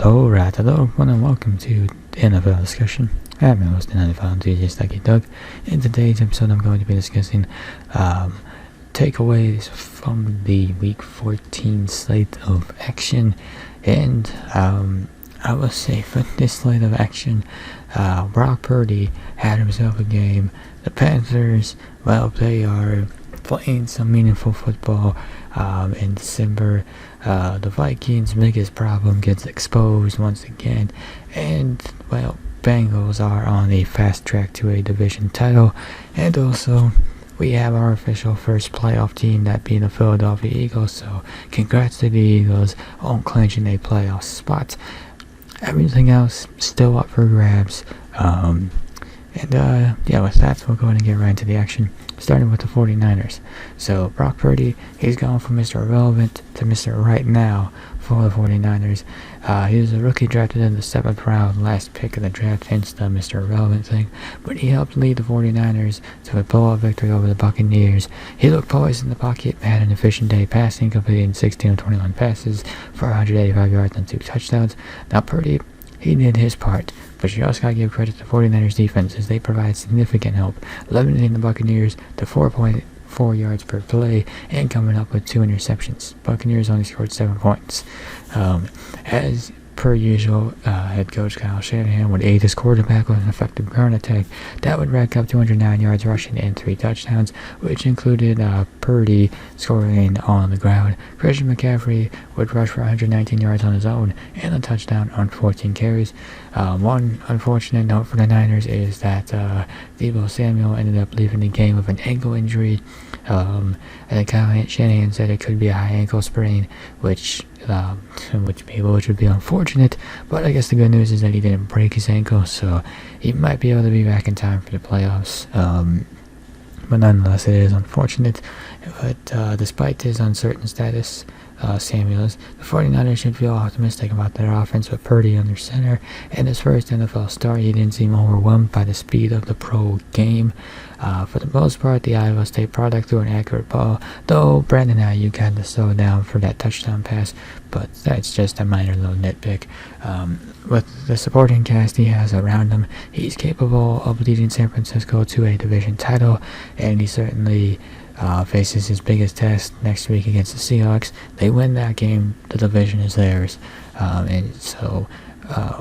Alright, hello everyone and welcome to the NFL discussion. I'm your host and NFL enthusiast Doug. In today's episode I'm going to be discussing takeaways from the week 14 slate of action. And I will say for this slate of action, Brock Purdy had himself a game. The Panthers, well, they are playing some meaningful football in December. The Vikings' biggest problem gets exposed once again, and well, Bengals are on a fast track to a division title. And also we have our official first playoff team, that being the Philadelphia Eagles, so congrats to the Eagles on clinching a playoff spot. Everything else still up for grabs. With that, we'll go ahead and get right into the action, starting with the 49ers. So, Brock Purdy, he's gone from Mr. Irrelevant to Mr. Right Now for the 49ers. He was a rookie drafted in the 7th round, last pick of the draft, hence the Mr. Irrelevant thing. But he helped lead the 49ers to a blowout victory over the Buccaneers. He looked poised in the pocket, had an efficient day passing, completing 16 of 21 passes for 185 yards and 2 touchdowns. Now, Purdy, he did his part, but you also gotta give credit to 49ers defense, as they provide significant help, limiting the Buccaneers to 4.4 yards per play and coming up with 2 interceptions. Buccaneers only scored 7 points. As per usual, head coach Kyle Shanahan would aid his quarterback with an effective ground attack that would rack up 209 yards rushing and 3 touchdowns, which included Purdy scoring on the ground. Christian McCaffrey would rush for 119 yards on his own and a touchdown on 14 carries. One unfortunate note for the Niners is that Deebo Samuel ended up leaving the game with an ankle injury. I think Kyle Shanahan said it could be a high ankle sprain, which would be unfortunate, but I guess the good news is that he didn't break his ankle, so he might be able to be back in time for the playoffs. But nonetheless, it is unfortunate. But despite his uncertain status, Samuels, the 49ers should feel optimistic about their offense with Purdy under center. In his first NFL start, he didn't seem overwhelmed by the speed of the pro game. For the most part, the Iowa State product threw an accurate ball, though Brandon Ayuk had to slow down for that touchdown pass, but that's just a minor little nitpick. With the supporting cast he has around him, he's capable of leading San Francisco to a division title, and he certainly faces his biggest test next week against the Seahawks. They win that game, the division is theirs.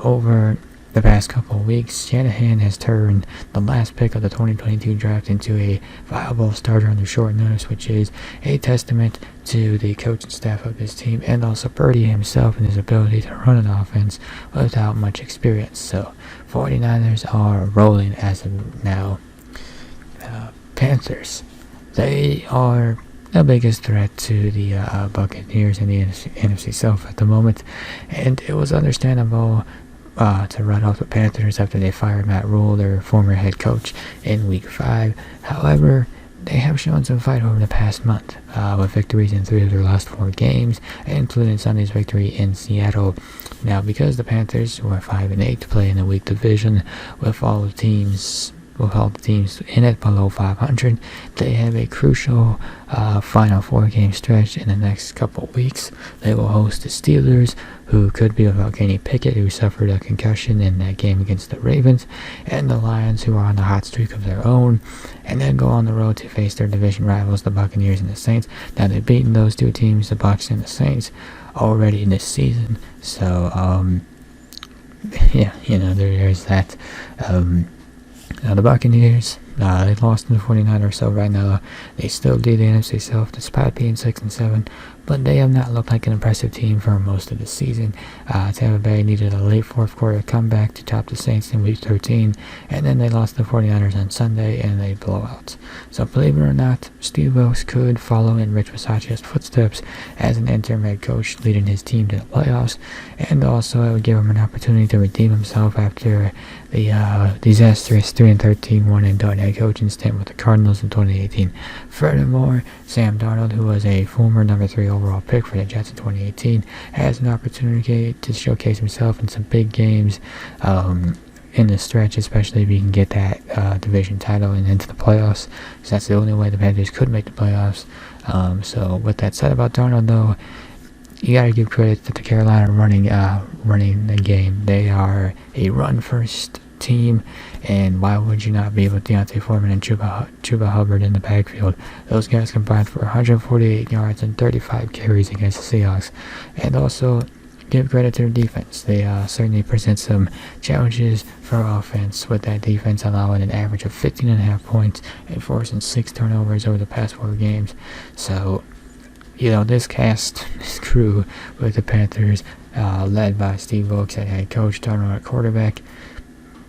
Over the past couple of weeks, Shanahan has turned the last pick of the 2022 draft into a viable starter under short notice, which is a testament to the coaching staff of this team and also Purdy himself and his ability to run an offense without much experience. So, 49ers are rolling as of now. Panthers, they are the biggest threat to the Buccaneers in the NFC South at the moment, and it was understandable to run off the Panthers after they fired Matt Rule, their former head coach, in Week 5. However, they have shown some fight over the past month, with victories in 3 of their last 4 games, including Sunday's victory in Seattle. Now, because the Panthers were 5-8 to play in the weak division, with all the teams in it below 500, they have a crucial final 4-game stretch in the next couple weeks. They will host the Steelers, who could be without Kenny Pickett, who suffered a concussion in that game against the Ravens, and the Lions, who are on a hot streak of their own, and then go on the road to face their division rivals, the Buccaneers and the Saints. Now, they've beaten those 2 teams, the Bucs and the Saints, already in this season, so there's that. Now, the Buccaneers, they lost to the 49ers, so right now they still lead the NFC South despite being 6-7, but they have not looked like an impressive team for most of the season. Tampa Bay needed a late 4th quarter comeback to top the Saints in Week 13, and then they lost to the 49ers on Sunday in a blowout. So believe it or not, Steve Wilks could follow in Rich Bisaccia's footsteps as an interim head coach, leading his team to the playoffs, and also it would give him an opportunity to redeem himself after the disastrous 3-13 one-and-done head coaching stint with the Cardinals in 2018. Furthermore, Sam Darnold, who was a former number 3 overall pick for the Jets in 2018, has an opportunity to showcase himself in some big games in the stretch, especially if he can get that division title and into the playoffs, because that's the only way the Panthers could make the playoffs. So with that said about Darnold, though, you got to give credit to the Carolina running the game. They are a run-first team, and why would you not be with Deontay Foreman and Chuba Hubbard in the backfield? Those guys combined for 148 yards and 35 carries against the Seahawks. And also, give credit to their defense. They certainly present some challenges for offense, with that defense allowing an average of 15.5 points and forcing 6 turnovers over the past 4 games. So, this crew with the Panthers, led by Steve Wilks at head coach, Darnold at quarterback,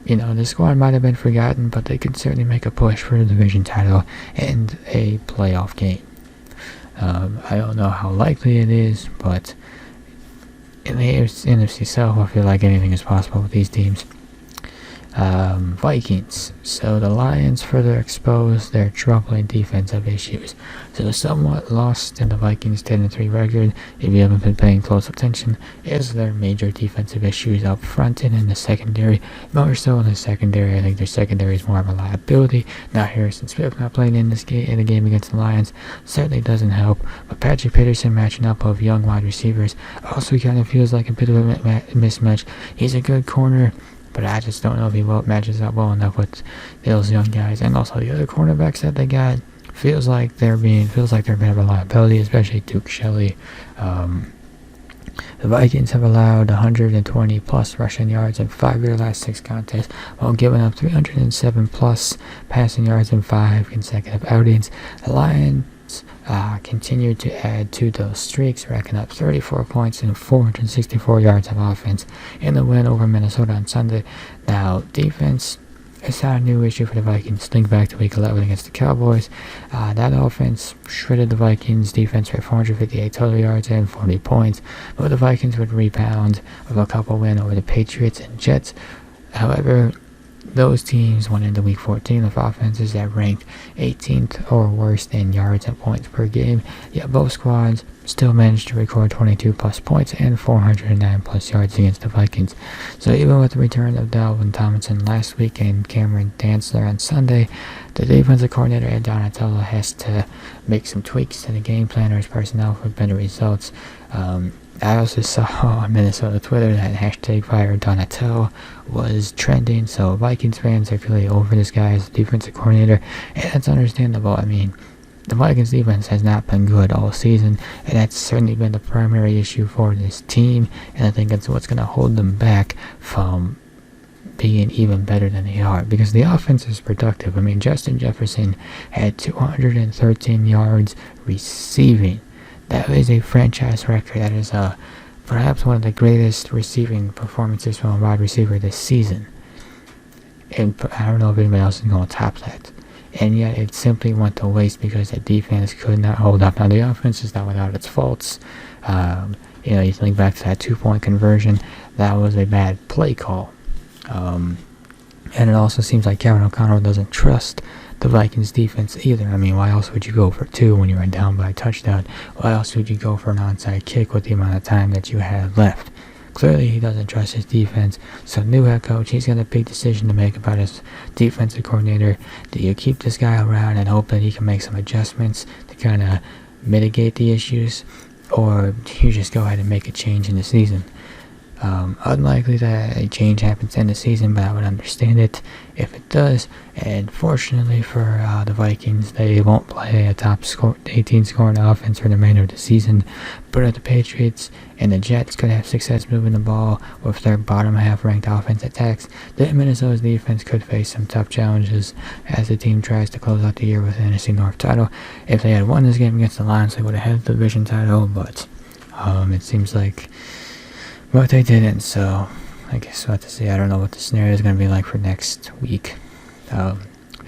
the squad might have been forgotten, but they could certainly make a push for the division title and a playoff game. I don't know how likely it is, but in the NFC South, I feel like anything is possible with these teams. Vikings. So the Lions further exposed their troubling defensive issues. So somewhat lost in the Vikings' 10-3 record, if you haven't been paying close attention, is their major defensive issues up front and in the secondary. More so in the secondary. I think their secondary is more of a liability. Now Harrison Smith not playing in the game against the Lions certainly doesn't help. But Patrick Peterson matching up of young wide receivers also kind of feels like a bit of a mismatch. He's a good corner, but I just don't know if he matches up well enough with those young guys. And also the other cornerbacks that they got feels like they're a bit of a liability, especially Duke Shelley. The Vikings have allowed 120 plus rushing yards in 5 of their last 6 contests, while giving up 307 plus passing yards in 5 consecutive outings. The Lions continued to add to those streaks, racking up 34 points and 464 yards of offense in the win over Minnesota on Sunday. Now, defense is not a new issue for the Vikings. Think back to Week 11 against the Cowboys. That offense shredded the Vikings' defense for 458 total yards and 40 points, but the Vikings would rebound with a couple win over the Patriots and Jets. However, those teams went into Week 14 with offenses that ranked 18th or worse in yards and points per game, yet both squads still managed to record 22 plus points and 409 plus yards against the Vikings. So even with the return of Dalvin Tomlinson last week and Cameron Dantzler on Sunday, the defensive coordinator Ed Donatello has to make some tweaks to the game plan or his personnel for better results. I also saw on Minnesota Twitter that hashtag Fire Donatello was trending, so Vikings fans are clearly over this guy as defensive coordinator, and that's understandable. I mean, the Vikings defense has not been good all season, and that's certainly been the primary issue for this team, and I think that's what's going to hold them back from being even better than they are, because the offense is productive. I mean, Justin Jefferson had 213 yards receiving. That is a franchise record. That is perhaps one of the greatest receiving performances from a wide receiver this season. And I don't know if anybody else is going to top that. And yet it simply went to waste because the defense could not hold up. Now the offense is not without its faults. You think back to that 2-point conversion. That was a bad play call. And it also seems like Kevin O'Connell doesn't trust the Vikings defense either. I mean, why else would you go for 2 when you were down by a touchdown? Why else would you go for an onside kick with the amount of time that you had left? Clearly he doesn't trust his defense. So new head coach, he's got a big decision to make about his defensive coordinator. Do you keep this guy around and hope that he can make some adjustments to kind of mitigate the issues, or do you just go ahead and make a change in the season? Unlikely that a change happens in the season, but I would understand it if it does. And fortunately for the Vikings, they won't play a top 18 scoring offense for the remainder of the season. But the Patriots and the Jets could have success moving the ball with their bottom half ranked offense attacks. Then Minnesota's defense could face some tough challenges as the team tries to close out the year with the NFC North title. If they had won this game against the Lions, they would have had the division title, but it seems like they didn't, so I guess we'll have to see. I don't know what the scenario is going to be like for next week. They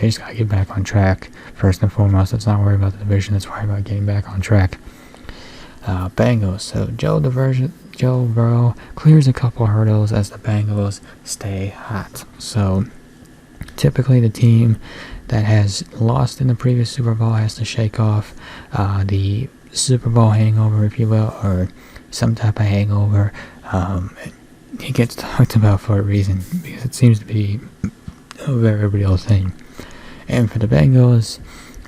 just got to get back on track, first and foremost. Let's not worry about the division, let's worry about getting back on track. Bengals. So Joe Burrow clears a couple hurdles as the Bengals stay hot. So typically the team that has lost in the previous Super Bowl has to shake off the Super Bowl hangover, if you will, or some type of hangover. He gets talked about for a reason, because it seems to be a very real thing. And for the Bengals,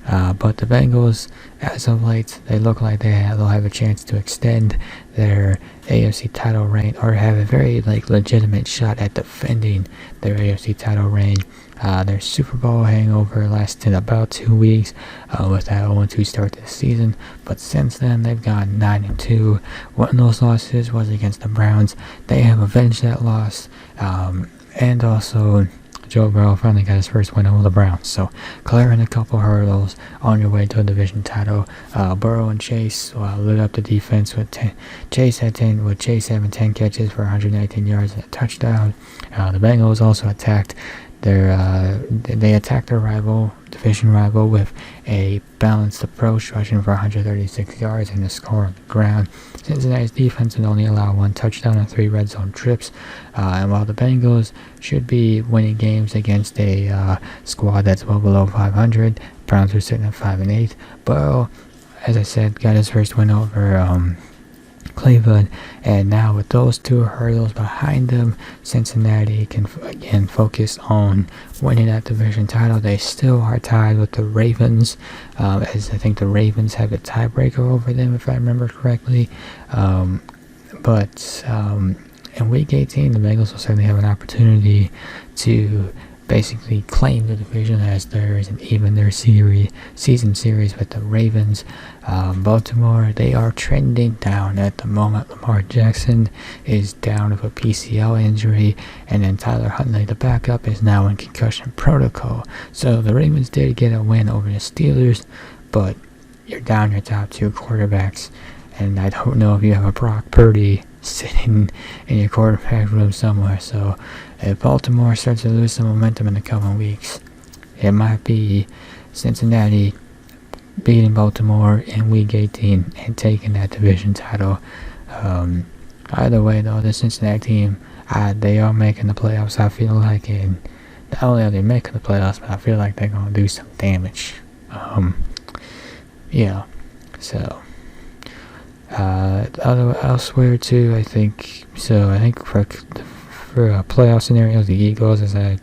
But the Bengals, as of late, they look like they'll have a chance to extend their AFC title reign, or have a very legitimate shot at defending their AFC title reign. Their Super Bowl hangover lasted about 2 weeks with that 0-2 start to the season, but since then they've gone 9-2. One of those losses was against the Browns. They have avenged that loss, and also Joe Burrow finally got his first win over the Browns. So clearing a couple hurdles on your way to a division title. Burrow and Chase lit up the defense with Chase having 10 catches for 119 yards and a touchdown. The Bengals also attacked their division rival with a balanced approach, rushing for 136 yards and a score on the ground. Cincinnati's defense would only allow 1 touchdown and 3 red zone trips, and while the Bengals should be winning games against a squad that's well below 500, Browns are sitting at 5-8. Burrow, as I said, got his first win over Cleveland, and now with those 2 hurdles behind them, Cincinnati can again focus on winning that division title. They still are tied with the Ravens, as I think the Ravens have a tiebreaker over them, if I remember correctly. But in Week 18, the Bengals will certainly have an opportunity to basically claim the division, as there is an even their season series with the Ravens. Baltimore, they are trending down at the moment. Lamar Jackson is down with a PCL injury, and then Tyler Huntley, the backup, is now in concussion protocol. So the Ravens did get a win over the Steelers, but you're down your top 2 quarterbacks, and I don't know if you have a Brock Purdy sitting in your quarterback room somewhere. So if Baltimore starts to lose some momentum in the coming weeks, it might be Cincinnati beating Baltimore in Week 18 and taking that division title. Either way, though, the Cincinnati team, they are making the playoffs, I feel like, and not only are they making the playoffs, but I feel like they're going to do some damage. So elsewhere too, I think for playoff scenarios, the Eagles, as I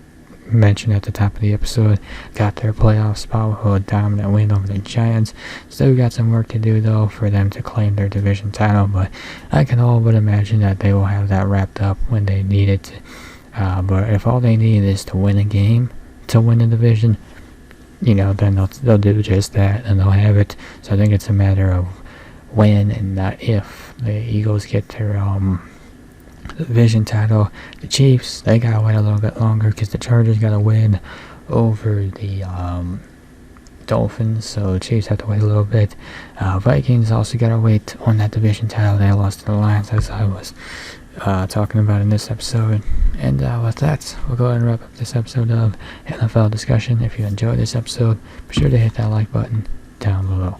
mentioned at the top of the episode, got their playoff spot with a dominant win over the Giants. Still got some work to do, though, for them to claim their division title, but I can all but imagine that they will have that wrapped up when they need it. But if all they need is to win a game to win the division, then they'll do just that, and they'll have it. So I think it's a matter of when and not if the Eagles get their division title. The Chiefs, they gotta wait a little bit longer because the Chargers gotta win over the Dolphins, so the Chiefs have to wait a little bit. Vikings also gotta wait on that division title. They lost to the Lions, as I was talking about in this episode. And with that, we'll go ahead and wrap up this episode of NFL Discussion. If you enjoyed this episode, be sure to hit that like button down below.